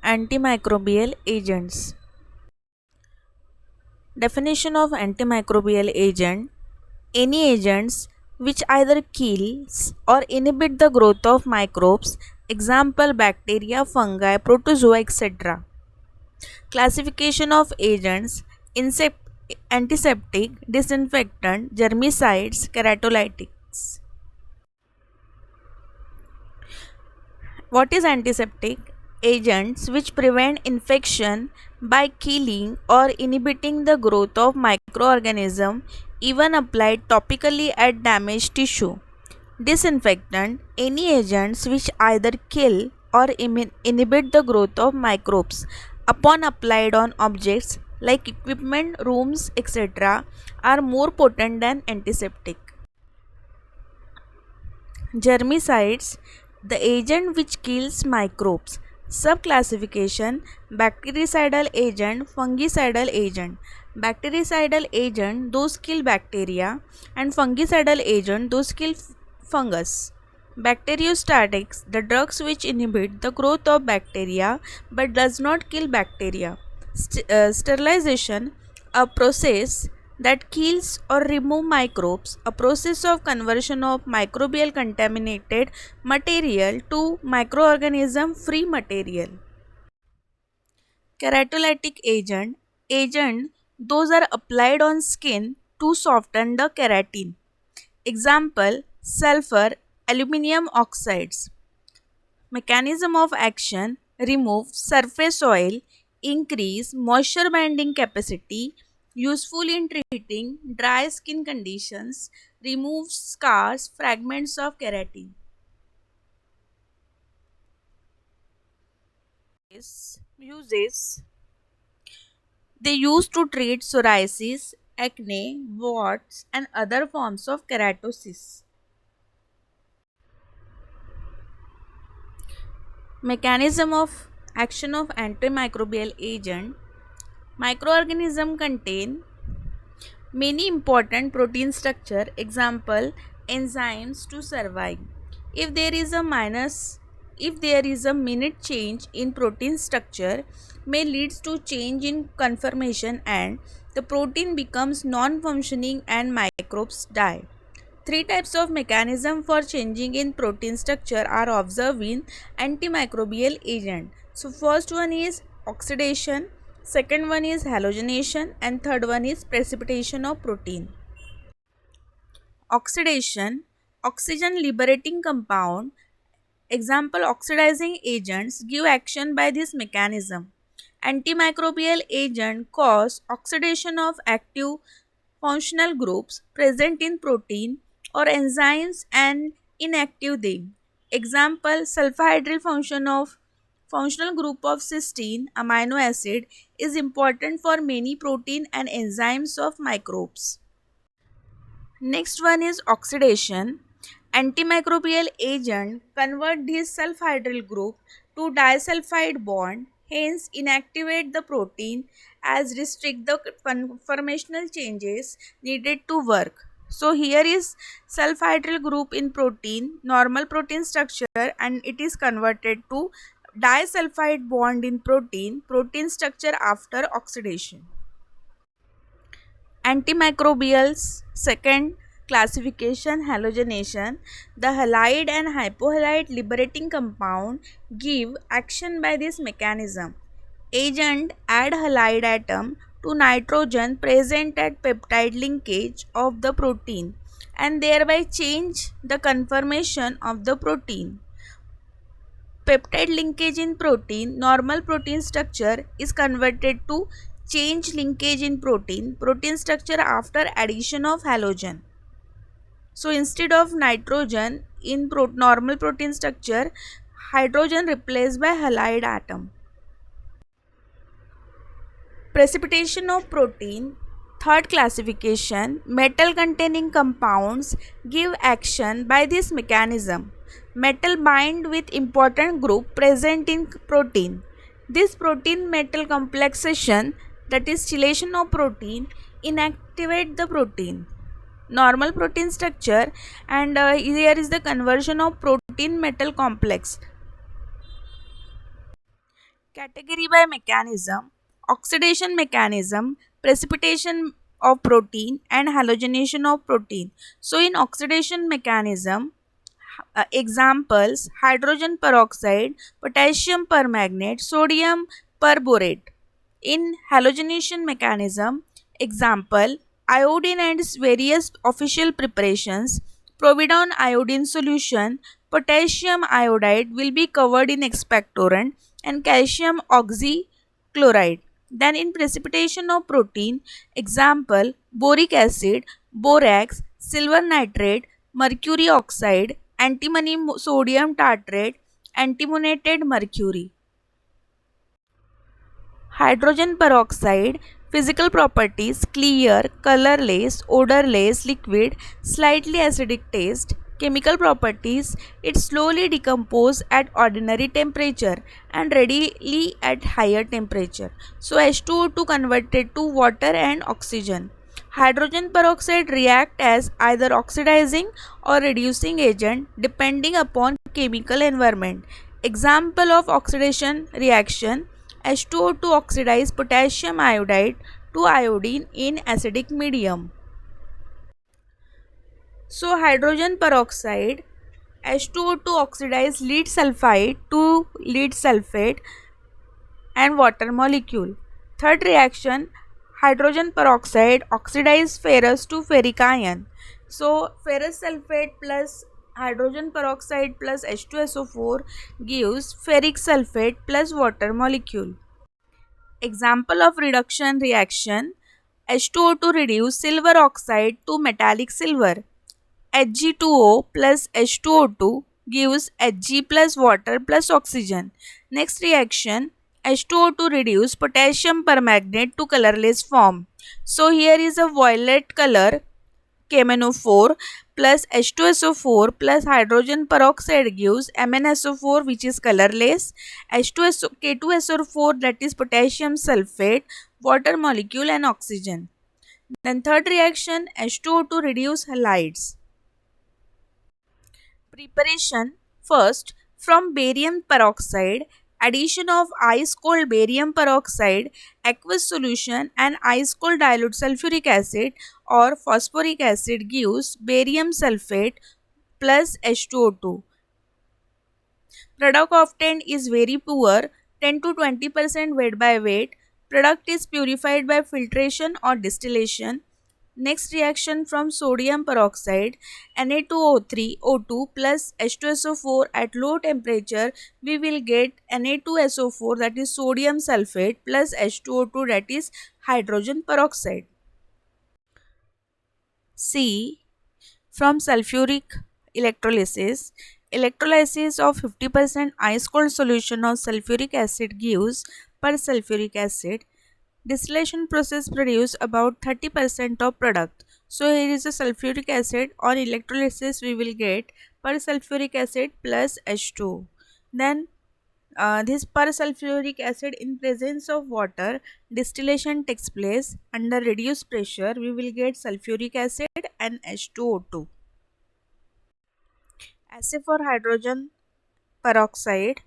Antimicrobial agents. Definition of antimicrobial agent: any agents which either kills or inhibit the growth of microbes, example bacteria, fungi, protozoa, etc. Classification of agents: antiseptic, disinfectant, germicides, keratolytics. What is antiseptic? Agents which prevent infection by killing or inhibiting the growth of microorganisms, even applied topically at damaged tissue. Disinfectant: any agents which either kill or inhibit the growth of microbes upon applied on objects like equipment, rooms, etc. are more potent than antiseptic. Germicides: the agent which kills microbes. Subclassification: bactericidal agent, fungicidal agent. Bactericidal agent, those kill bacteria, and fungicidal agent, those kill fungus. Bacteriostatics: the drugs which inhibit the growth of bacteria but does not kill bacteria. Sterilization: a process that kills or remove microbes, a process of conversion of microbial contaminated material to microorganism free material. Keratolytic agent, those are applied on skin to soften the keratin. Example: sulfur, aluminium oxides. Mechanism of action: remove surface oil, increase moisture binding capacity, useful in treating dry skin conditions, remove scars, fragments of keratin. Uses: they used to treat psoriasis, acne, warts, and other forms of keratosis. Mechanism of action of antimicrobial agent: microorganisms contain many important protein structure, example enzymes, to survive. If there is a minute change in protein structure may leads to change in conformation and the protein becomes non-functioning and microbes die. Three types of mechanism for changing in protein structure are observed in antimicrobial agent. So first one is oxidation, second one is halogenation, and third one is precipitation of protein. Oxidation: oxygen liberating compound, example oxidizing agents, give action by this mechanism. Antimicrobial agent cause oxidation of active functional groups present in protein or enzymes and inactive them. Example: sulfhydryl function of functional group of cysteine amino acid is important for many protein and enzymes of microbes. Next one is oxidation. Antimicrobial agent convert this sulfhydryl group to disulfide bond, hence inactivate the protein as restrict the conformational changes needed to work. So here is sulfhydryl group in protein, normal protein structure, and it is converted to disulfide bond in protein structure after oxidation. Antimicrobials, second classification, halogenation. The halide and hypohalide liberating compound give action by this mechanism. Agent add halide atom to nitrogen present at peptide linkage of the protein and thereby change the conformation of the protein. Peptide linkage in protein, normal protein structure is converted to change linkage in protein structure after addition of halogen. So instead of nitrogen in normal protein structure, hydrogen replaced by halide atom. Precipitation of protein, third classification, metal containing compounds give action by this mechanism. Metal bind with important group present in protein. This protein metal complexation, that is chelation of protein, inactivate the protein. Normal protein structure, and here is the conversion of protein metal complex. Category by mechanism: oxidation mechanism, precipitation of protein, and halogenation of protein. So, in oxidation mechanism, examples: hydrogen peroxide, potassium permanganate, sodium perborate. In halogenation mechanism, example: iodine and its various official preparations, providon iodine solution, potassium iodide will be covered in expectorant, and calcium oxychloride. Then in precipitation of protein, example: boric acid, borax, silver nitrate, mercury oxide, antimony sodium tartrate, antimonate mercury. Hydrogen peroxide: physical properties: clear, colorless, odorless liquid, slightly acidic taste. Chemical properties: it slowly decomposes at ordinary temperature and readily at higher temperature. So H2O2 converted to water and oxygen. Hydrogen peroxide react as either oxidizing or reducing agent depending upon chemical environment. Example of oxidation reaction: H2O2 oxidize potassium iodide to iodine in acidic medium. So hydrogen peroxide, H2O2 oxidize lead sulfide to lead sulfate and water molecule. Third reaction: hydrogen peroxide oxidize ferrous to ferric ion. So ferrous sulfate plus hydrogen peroxide plus H2SO4 gives ferric sulfate plus water molecule. Example of reduction reaction: H2O2 reduce silver oxide to metallic silver. Hg2O plus H2O2 gives Hg plus water plus oxygen. Next reaction: H2O2 reduce potassium permanganate to colorless form. So here is a violet color KMnO4 plus H2SO4 plus hydrogen peroxide gives MnSO4, which is colorless, H2SO K2SO4, that is potassium sulfate, water molecule and oxygen. Then third reaction: H2O2 reduce halides. Preparation: first, from barium peroxide, addition of ice cold barium peroxide, aqueous solution and ice cold dilute sulfuric acid or phosphoric acid gives barium sulfate plus H2O2. Product obtained is very poor, 10 to 20% weight by weight. Product is purified by filtration or distillation. Next reaction: from sodium peroxide, Na2O3 O2 plus H2SO4 at low temperature, we will get Na2SO4, that is sodium sulfate, plus H2O2, that is hydrogen peroxide. C. From sulfuric electrolysis, electrolysis of 50% ice cold solution of sulfuric acid gives persulfuric acid. Distillation process produce about 30% of product. So here is a sulfuric acid. On electrolysis we will get persulfuric acid plus H2. Then this persulfuric acid in presence of water, distillation takes place under reduced pressure, we will get sulfuric acid and H2O2. Assay for hydrogen peroxide.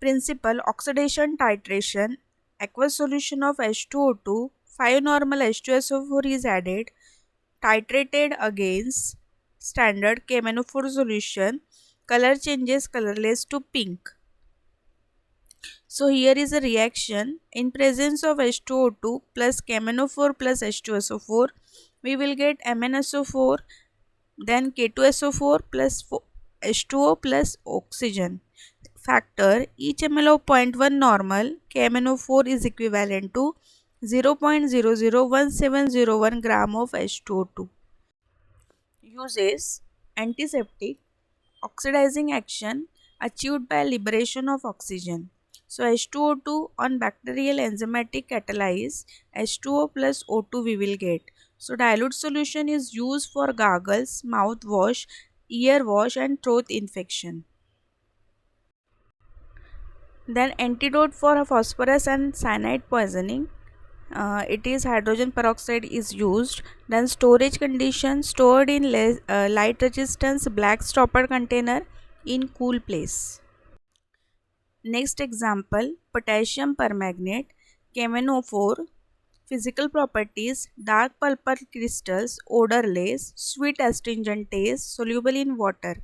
Principle: oxidation titration, aqueous solution of H2O2, 5 normal H2SO4 is added, titrated against standard KMnO4 solution, color changes colorless to pink. So here is a reaction: in presence of H2O2 plus KMnO4 plus H2SO4, we will get MnSO4, then K2SO4 plus H2O plus oxygen. Factor: each ml of 0.1 normal KMnO4 is equivalent to 0.001701 gram of H2O2. Uses: antiseptic, oxidizing action achieved by liberation of oxygen. So H2O2 on bacterial enzymatic catalyze, H2O plus O2 we will get. So dilute solution is used for gargles, mouthwash, ear wash and throat infection. Then antidote for phosphorus and cyanide poisoning. It is hydrogen peroxide is used. Then storage condition: stored in light resistance black stopper container in cool place. Next example, potassium permanganate, KMnO4. Physical properties: dark purple crystals, odorless, sweet astringent taste, soluble in water.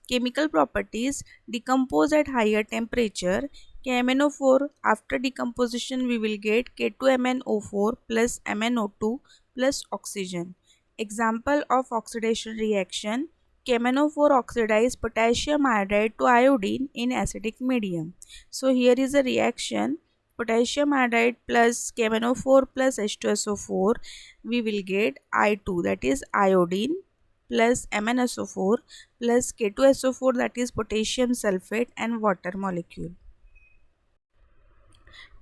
Chemical properties: decompose at higher temperature. KMnO4, after decomposition we will get K2MnO4 plus MnO2 plus oxygen. Example of oxidation reaction: KMnO4 oxidize potassium iodide to iodine in acidic medium. So here is a reaction: potassium iodide plus KMnO4 plus H2SO4, we will get I2, that is iodine, plus MnSO4 plus K2SO4, that is potassium sulfate, and water molecule.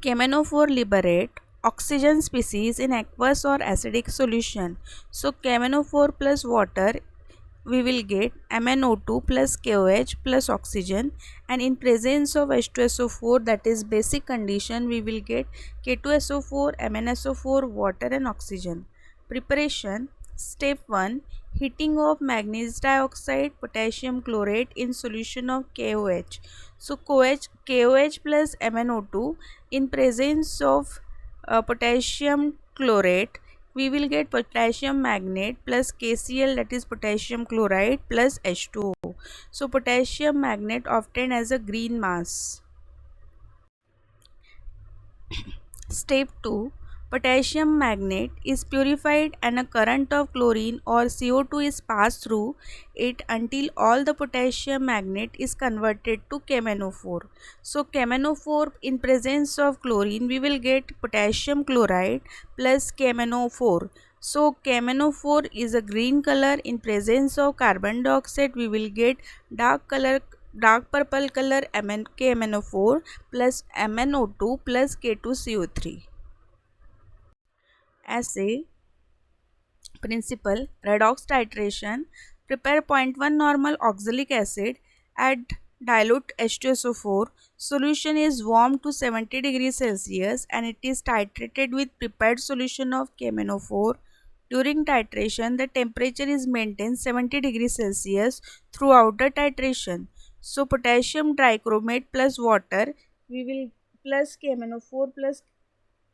KMnO4 liberate oxygen species in aqueous or acidic solution. So KMnO4 plus water, we will get MnO2 plus KOH plus oxygen, and in presence of H2SO4, that is basic condition, we will get K2SO4, MnSO4, water and oxygen. Preparation: Step 1, heating of manganese dioxide potassium chlorate in solution of KOH. So KOH plus MnO2 in presence of potassium chlorate, we will get potassium magnate plus KCl, that is potassium chloride, plus H2O. So potassium magnate obtained as a green mass. Step 2, potassium magnate is purified and a current of chlorine or CO2 is passed through it until all the potassium magnate is converted to KMnO4. So KMnO4 in presence of chlorine, we will get potassium chloride plus KMnO4. So KMnO4 is a green color. In presence of carbon dioxide, we will get dark purple color KMnO4 plus MnO2 plus K2CO3. Assay principle: redox titration. Prepare 0.1 normal oxalic acid, add dilute H2SO4. Solution is warmed to 70 degrees Celsius and it is titrated with prepared solution of KMnO4. During titration, the temperature is maintained 70 degrees Celsius throughout the titration. So potassium dichromate plus water, we will plus KMnO4 plus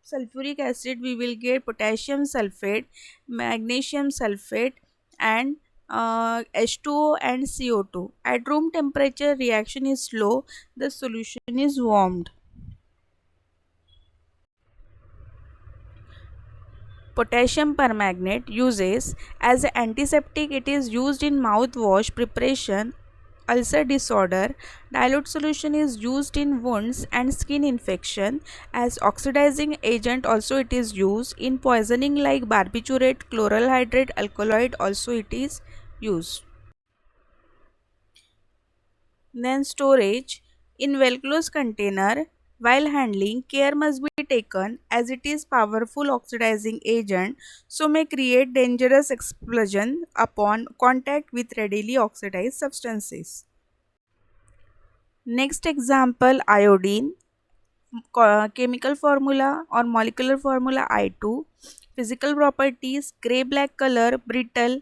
sulfuric acid, we will get potassium sulfate, magnesium sulfate, and H2O and CO2. At room temperature, reaction is slow, the solution is warmed. Potassium permanganate uses as an antiseptic. It is used in mouthwash preparation, ulcer disorder. Dilute solution is used in wounds and skin infection. As oxidizing agent also it is used in poisoning like barbiturate, chloral hydrate, alkaloid also it is used. Then storage in well-closed container. While handling, care must be taken as it is powerful oxidizing agent, so may create dangerous explosion upon contact with readily oxidized substances. Next example, iodine. Chemical formula or molecular formula I2. Physical properties: gray black color, brittle,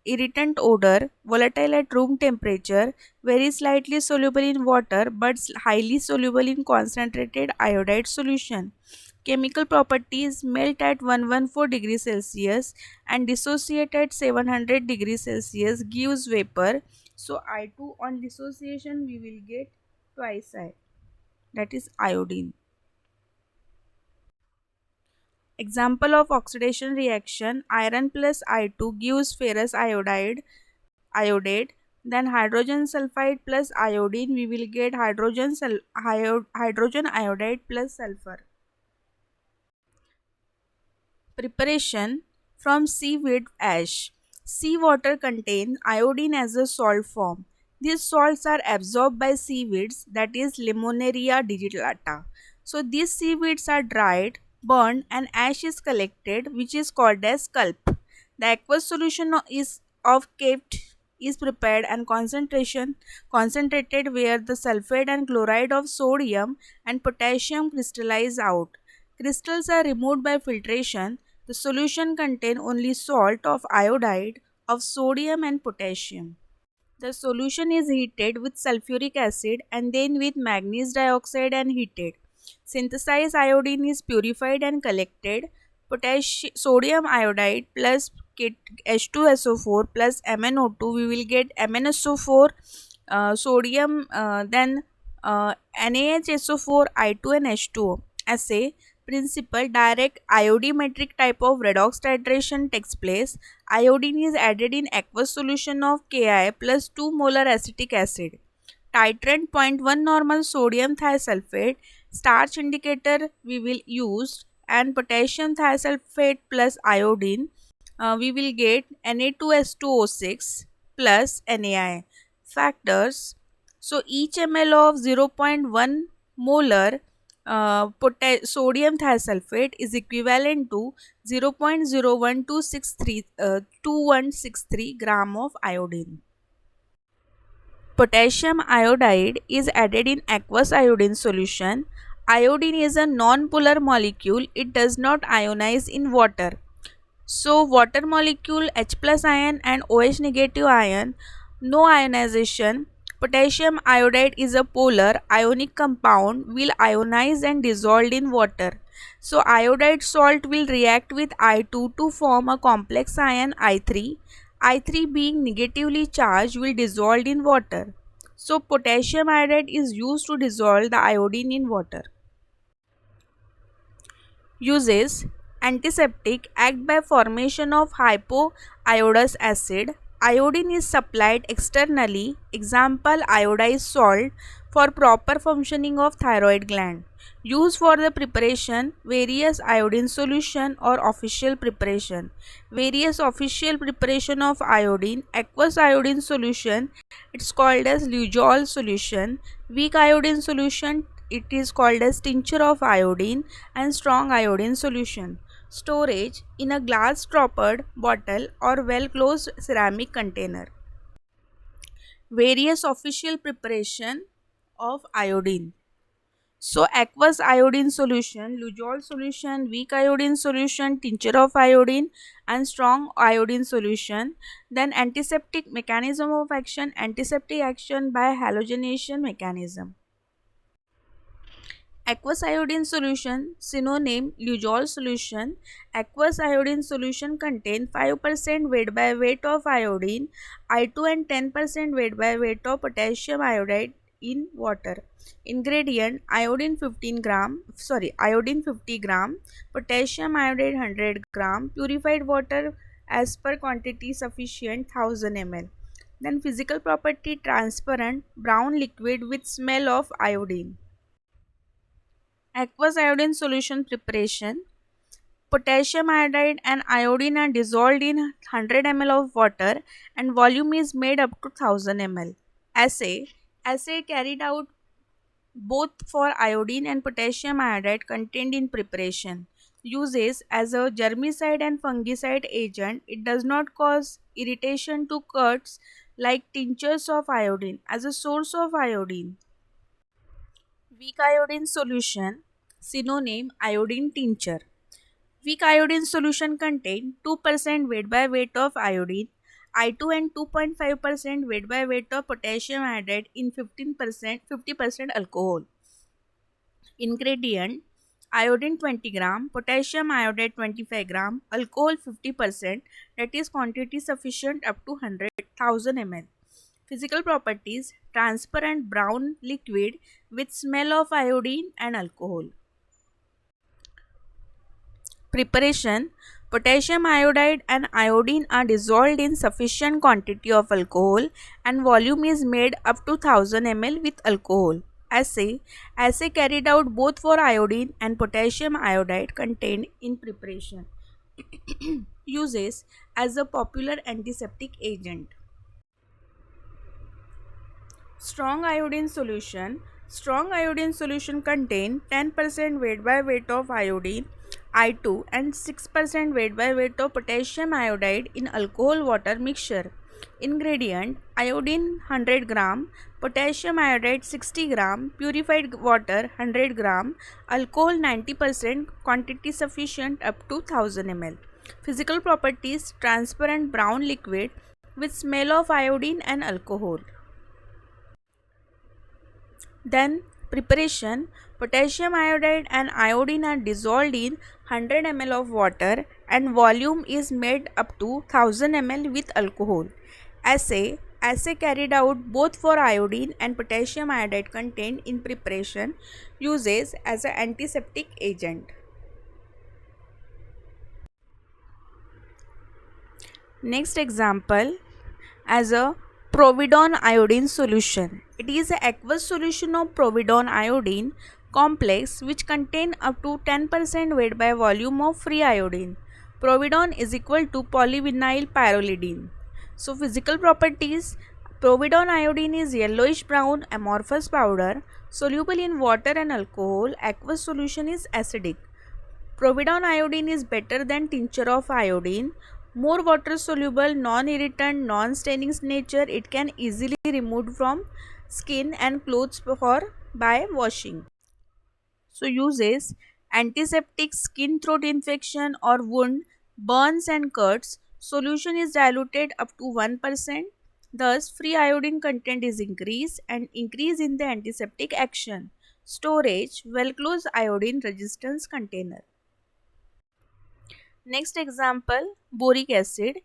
irritant odor, volatile at room temperature, very slightly soluble in water but highly soluble in concentrated iodide solution. Chemical properties: melt at 114 degrees Celsius and dissociate at 700 degrees Celsius, gives vapor. So I2 on dissociation we will get twice I, that is iodine. Example of oxidation reaction: iron plus I2 gives ferrous iodide. Then hydrogen sulfide plus iodine, we will get hydrogen iodide plus sulfur. Preparation from seaweed ash. Seawater contains iodine as a salt form. These salts are absorbed by seaweeds, that is Limoneria digitata. So these seaweeds are dried, burned and ash is collected, which is called as pulp. The aqueous solution is of kept is prepared and concentrated where the sulfate and chloride of sodium and potassium crystallize out. Crystals are removed by filtration. The solution contains only salt of iodide of sodium and potassium. The solution is heated with sulfuric acid and then with manganese dioxide and heated. Synthesized iodine is purified and collected. Sodium iodide plus H2SO4 plus MnO2, we will get MnSO4, sodium, then NaHSO4, I2 and H2O. Assay principle: direct iodometric type of redox titration takes place. Iodine is added in aqueous solution of Ki plus 2 molar acetic acid. Titrant: 0.1 normal sodium thiosulfate. Starch indicator we will use, and potassium thiosulfate plus iodine. We will get Na2S2O6 plus NaI. Factors: so each ml of 0.1 molar sodium thiosulfate is equivalent to 0.0163 gram of iodine. Potassium iodide is added in aqueous iodine solution. Iodine is a non-polar molecule. It does not ionize in water. So water molecule H plus ion and OH negative ion, no ionization. Potassium iodide is a polar ionic compound, will ionize and dissolve in water. So iodide salt will react with I2 to form a complex ion I3. I3 being negatively charged will dissolve in water. So potassium iodide is used to dissolve the iodine in water. Uses: antiseptic, act by formation of hypoiodous acid. Iodine is supplied externally, example iodized salt, for proper functioning of thyroid gland. Use for the preparation: various iodine solution or official preparation. Various official preparation of iodine: aqueous iodine solution, it's called as Lujol solution. Weak iodine solution, it is called as tincture of iodine, and strong iodine solution. Storage: in a glass stoppered bottle or well closed ceramic container. Various official preparation of iodine. So aqueous iodine solution, Lujol solution, weak iodine solution, tincture of iodine, and strong iodine solution. Then antiseptic mechanism of action: antiseptic action by halogenation mechanism. Aqueous iodine solution, synonym Lujol solution. Aqueous iodine solution contain 5% weight by weight of iodine, I2, and 10% weight by weight of potassium iodide in water. Ingredient: iodine 50 gram, potassium iodide 100 gram, purified water as per quantity sufficient 1000 ml. Then physical property: transparent brown liquid with smell of iodine. Aqueous iodine solution preparation: potassium iodide and iodine are dissolved in 100 ml of water and volume is made up to 1000 ml. Assay carried out both for iodine and potassium iodide contained in preparation. Uses: as a germicide and fungicide agent. It does not cause irritation to cuts like tinctures of iodine. As a source of iodine. Weak iodine solution, synonym iodine tincture. Weak iodine solution contain 2% weight by weight of iodine, I2, and 2.5% weight by weight of potassium iodide in 50% alcohol. Ingredient: iodine 20 gram, potassium iodide 25 gram, alcohol 50%, that is quantity sufficient up to 100,000 ml. Physical properties: transparent brown liquid with smell of iodine and alcohol. Preparation: potassium iodide and iodine are dissolved in sufficient quantity of alcohol and volume is made up to 1000 ml with alcohol. Assay carried out both for iodine and potassium iodide contained in preparation. Uses: as a popular antiseptic agent. Strong iodine solution. Strong iodine solution contain 10% weight by weight of iodine, I2, and 6% weight by weight of potassium iodide in alcohol water mixture. Ingredient: iodine 100 gram, potassium iodide 60 gram, purified water 100 gram, alcohol 90%, quantity sufficient up to 1000 ml. Physical properties: transparent brown liquid with smell of iodine and alcohol. Then preparation: potassium iodide and iodine are dissolved in 100 ml of water and volume is made up to 1000 ml with alcohol. Assay carried out both for iodine and potassium iodide contained in preparation uses as an antiseptic agent. Next example, as a providone iodine solution. It is an aqueous solution of providone iodine complex which contain up to 10% weight by volume of free iodine. Providone is equal to polyvinyl pyrrolidine. So physical properties: providone iodine is yellowish brown amorphous powder soluble in water and alcohol. Aqueous solution is acidic. Providone iodine is better than tincture of iodine. More water soluble, non-irritant, non-staining nature. It can easily removed from skin and clothes for by washing. So uses: antiseptic, skin throat infection or wound, burns and cuts. Solution is diluted up to 1%. Thus free iodine content is increased and increase in the antiseptic action. Storage: well closed iodine resistance container. Next example, boric acid.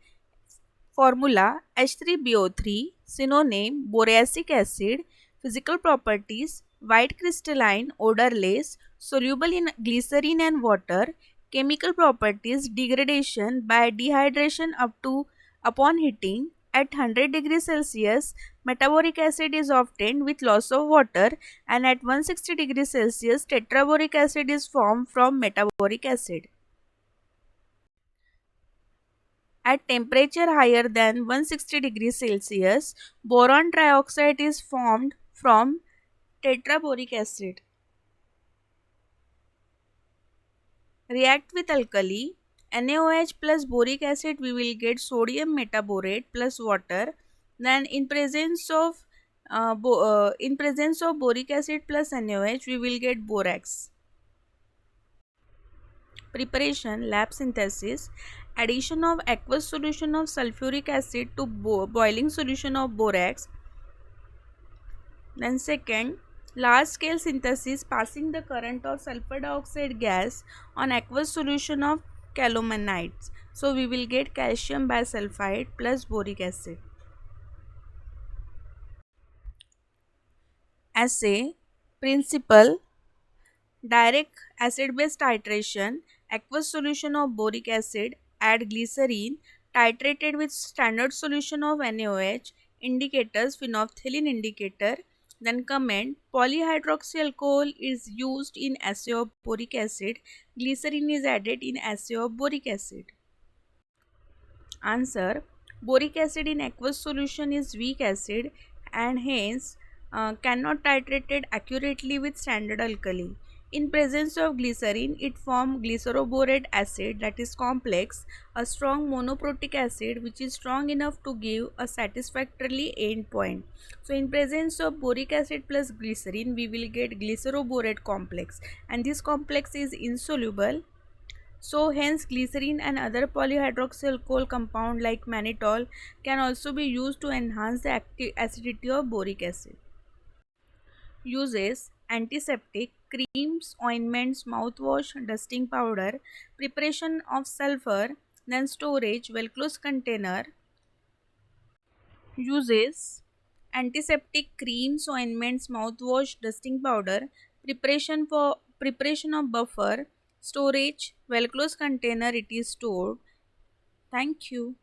Formula: H3BO3. Synonym: boracic acid. Physical properties: white crystalline, odorless, soluble in glycerin and water. Chemical properties: degradation by dehydration up to upon heating. At 100 degrees Celsius, metaboric acid is obtained with loss of water, and at 160 degrees Celsius, tetraboric acid is formed from metaboric acid. At temperature higher than 160 degrees Celsius, boron trioxide is formed from tetraboric acid. React with alkali, NaOH plus boric acid, we will get sodium metaborate plus water. Then in presence of boric acid plus NaOH, we will get borax. Preparation: lab synthesis. Addition of aqueous solution of sulfuric acid to boiling solution of borax. Then second, large scale synthesis, passing the current of sulfur dioxide gas on aqueous solution of calaminites. So we will get calcium bisulfite plus boric acid. Assay principle: direct acid-base titration. Aqueous solution of boric acid, add glycerine, titrated with standard solution of NaOH. Indicators: phenolphthalein indicator. Then comment: polyhydroxy alcohol is used in assay of boric acid. Glycerine is added in assay of boric acid. Answer: boric acid in aqueous solution is weak acid and hence cannot titrated accurately with standard alkali. In presence of glycerine, it forms glyceroborate acid, that is complex, a strong monoprotic acid which is strong enough to give a satisfactorily end point. So in presence of boric acid plus glycerine, we will get glyceroborate complex, and this complex is insoluble. So hence glycerine and other polyhydroxy alcohol compound like mannitol can also be used to enhance the acidity of boric acid. Uses: antiseptic, creams, ointments, mouthwash, dusting powder. Preparation of sulfur, then storage, well closed container. Uses: antiseptic, creams, ointments, mouthwash, dusting powder. Preparation of buffer, storage, well closed container, it is stored. Thank you.